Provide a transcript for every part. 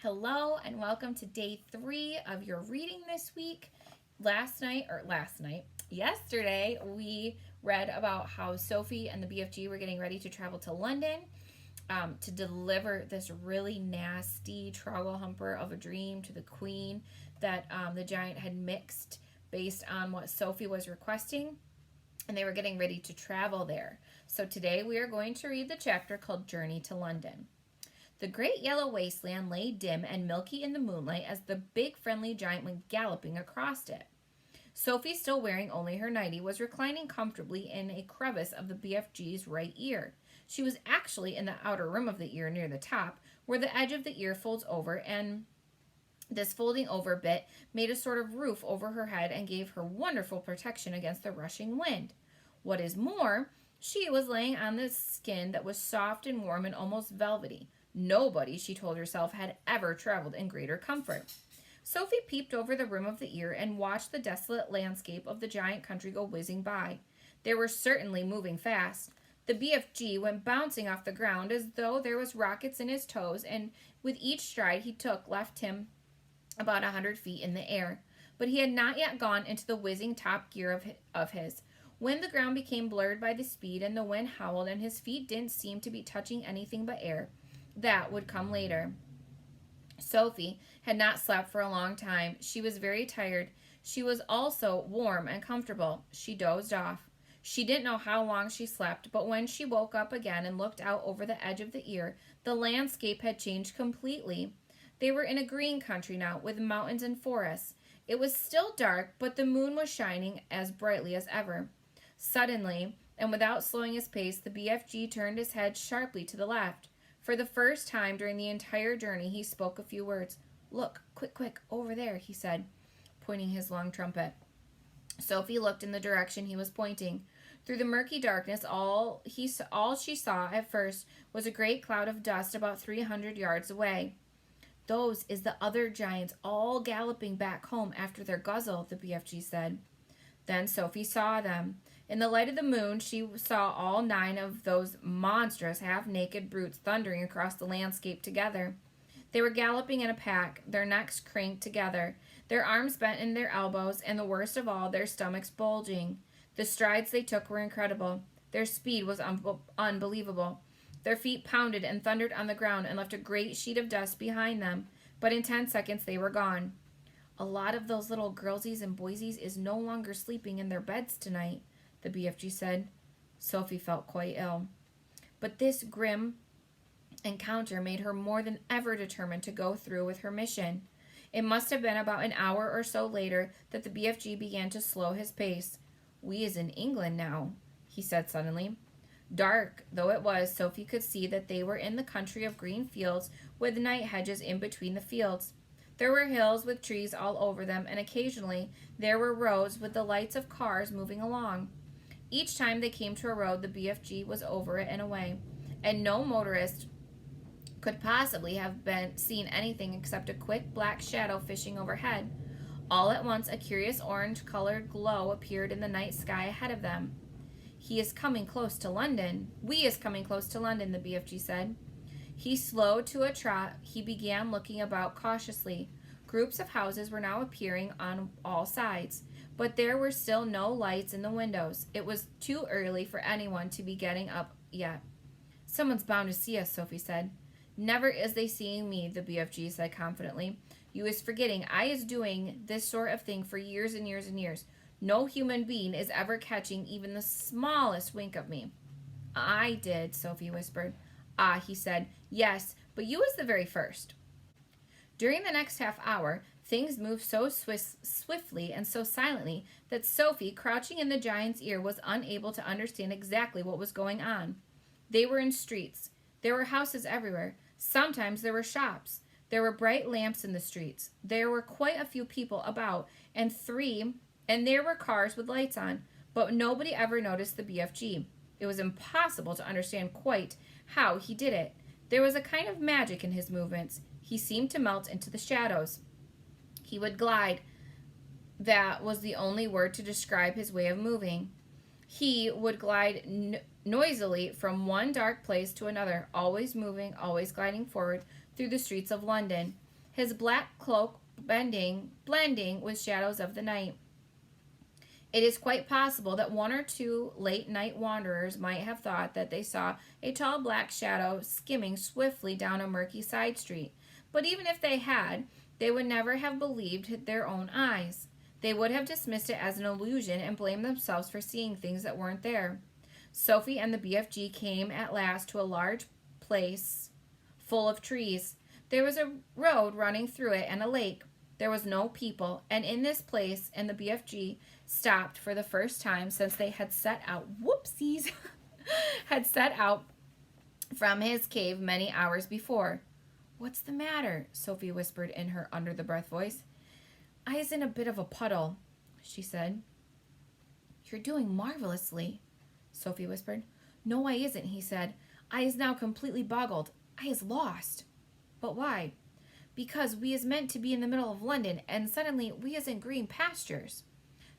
Hello and welcome to day 3 of your reading this week. Yesterday, we read about how Sophie and the BFG were getting ready to travel to London to deliver this really nasty troggle humper of a dream to the queen that the giant had mixed based on what Sophie was requesting, and they were getting ready to travel there. So today we are going to read the chapter called Journey to London. The great yellow wasteland lay dim and milky in the moonlight as the big friendly giant went galloping across it. Sophie, still wearing only her nightie, was reclining comfortably in a crevice of the BFG's right ear. She was actually in the outer rim of the ear near the top, where the edge of the ear folds over, and this folding over bit made a sort of roof over her head and gave her wonderful protection against the rushing wind. What is more, she was laying on the skin that was soft and warm and almost velvety. Nobody, she told herself, had ever traveled in greater comfort. Sophie peeped over the rim of the ear and watched the desolate landscape of the giant country go whizzing by. They were certainly moving fast. The BFG went bouncing off the ground as though there was rockets in his toes, and with each stride he took left him about 100 feet in the air. But he had not yet gone into the whizzing top gear of his. When the ground became blurred by the speed and the wind howled and his feet didn't seem to be touching anything but air, that would come later. Sophie had not slept for a long time. She was very tired. She was also warm and comfortable. She dozed off. She didn't know how long she slept, but when she woke up again and looked out over the edge of the ear, the landscape had changed completely. They were in a green country now, with mountains and forests. It was still dark, but the moon was shining as brightly as ever. Suddenly, and without slowing his pace, the BFG turned his head sharply to the left. For the first time during the entire journey, he spoke a few words. "Look, quick, over there," he said, pointing his long trumpet. Sophie looked in the direction he was pointing. Through the murky darkness, all she saw at first was a great cloud of dust about 300 yards away. "Those is the other giants all galloping back home after their guzzle," the BFG said. Then Sophie saw them. In the light of the moon, she saw all 9 of those monstrous, half-naked brutes thundering across the landscape together. They were galloping in a pack, their necks cranked together, their arms bent in their elbows, and the worst of all, their stomachs bulging. The strides they took were incredible. Their speed was unbelievable. Their feet pounded and thundered on the ground and left a great sheet of dust behind them, but in 10 seconds they were gone. "A lot of those little girlsies and boysies is no longer sleeping in their beds tonight," the BFG said. Sophie felt quite ill. But this grim encounter made her more than ever determined to go through with her mission. It must have been about an hour or so later that the BFG began to slow his pace. "We is in England now," he said suddenly. Dark though it was, Sophie could see that they were in the country of green fields with night hedges in between the fields. There were hills with trees all over them, and occasionally there were roads with the lights of cars moving along. Each time they came to a road, the BFG was over it and away, and no motorist could possibly have seen anything except a quick black shadow fishing overhead. All at once, a curious orange-colored glow appeared in the night sky ahead of them. "He is coming close to London. We is coming close to London," the BFG said. He slowed to a trot. He began looking about cautiously. Groups of houses were now appearing on all sides, but there were still no lights in the windows. It was too early for anyone to be getting up yet. "Someone's bound to see us," Sophie said. "Never is they seeing me," the BFG said confidently. "You is forgetting I is doing this sort of thing for years and years and years. No human being is ever catching even the smallest wink of me." "I did," Sophie whispered. "Ah," he said. "Yes, but you was the very first." During the next half hour, things moved so swiftly and so silently that Sophie, crouching in the giant's ear, was unable to understand exactly what was going on. They were in streets. There were houses everywhere. Sometimes there were shops. There were bright lamps in the streets. There were quite a few people about, and there were cars with lights on, but nobody ever noticed the BFG. It was impossible to understand quite how he did it. There was a kind of magic in his movements. He seemed to melt into the shadows. He would glide. That was the only word to describe his way of moving. He would glide noisily from one dark place to another, always moving, always gliding forward through the streets of London. his black cloak blending with shadows of the night. It is quite possible that one or two late-night wanderers might have thought that they saw a tall black shadow skimming swiftly down a murky side street. But even if they had, they would never have believed their own eyes. They would have dismissed it as an illusion and blamed themselves for seeing things that weren't there. Sophie and the BFG came at last to a large place full of trees. There was a road running through it and a lake. There was no people, and in this place, and the BFG stopped for the first time since they had set out, had set out from his cave many hours before. "What's the matter?" Sophie whispered in her under-the-breath voice. "I is in a bit of a puddle," she said. "You're doing marvelously," Sophie whispered. "No, I isn't," he said. "I is now completely boggled. I is lost." "But why?" "Because we is meant to be in the middle of London, and suddenly we is in green pastures."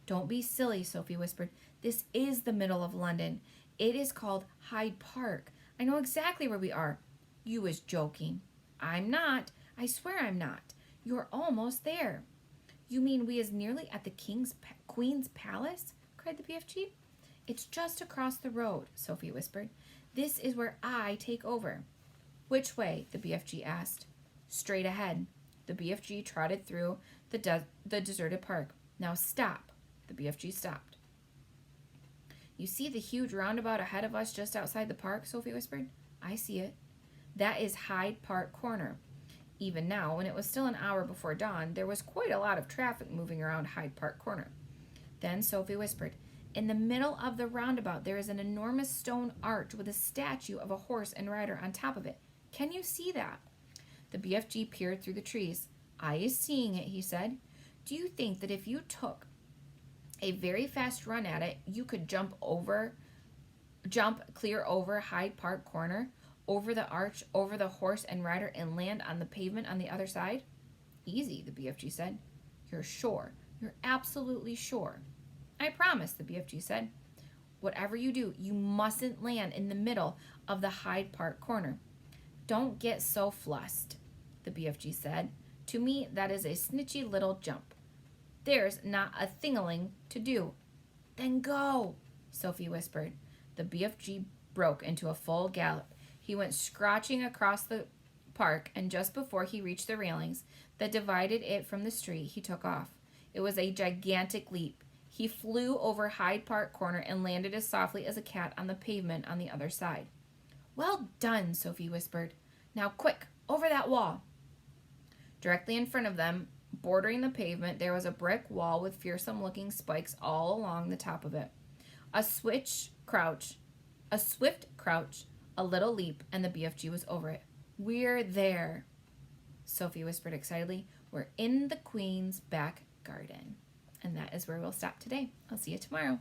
"Don't be silly," Sophie whispered. "This is the middle of London. It is called Hyde Park. I know exactly where we are." "You is joking." "I'm not. I swear I'm not. You're almost there." "You mean we is nearly at the Queen's Palace?" cried the BFG. "It's just across the road," Sophie whispered. "This is where I take over." "Which way?" the BFG asked. "Straight ahead." The BFG trotted through the deserted park. "Now stop." The BFG stopped. "You see the huge roundabout ahead of us just outside the park?" Sophie whispered. "I see it." "That is Hyde Park Corner." Even now, when it was still an hour before dawn, there was quite a lot of traffic moving around Hyde Park Corner. Then Sophie whispered, "In the middle of the roundabout there is an enormous stone arch with a statue of a horse and rider on top of it. Can you see that?" The BFG peered through the trees. "I is seeing it," he said. "Do you think that if you took a very fast run at it, you could jump clear over Hyde Park Corner, over the arch, over the horse and rider, and land on the pavement on the other side?" "Easy," the BFG said. "You're sure? You're absolutely sure?" "I promise," the BFG said. "Whatever you do, you mustn't land in the middle of the Hyde Park Corner." "Don't get so flussed," the BFG said. "To me, that is a snitchy little jump. There's not a thing-a-ling to do." "Then go," Sophie whispered. The BFG broke into a full gallop. He went scratching across the park, and just before he reached the railings that divided it from the street, he took off. It was a gigantic leap. He flew over Hyde Park Corner and landed as softly as a cat on the pavement on the other side. "Well done," Sophie whispered. "Now quick, over that wall." Directly in front of them, bordering the pavement, there was a brick wall with fearsome-looking spikes all along the top of it. A swift crouch, a little leap, and the BFG was over it. "We're there," Sophie whispered excitedly. "We're in the Queen's back garden." And that is where we'll stop today. I'll see you tomorrow.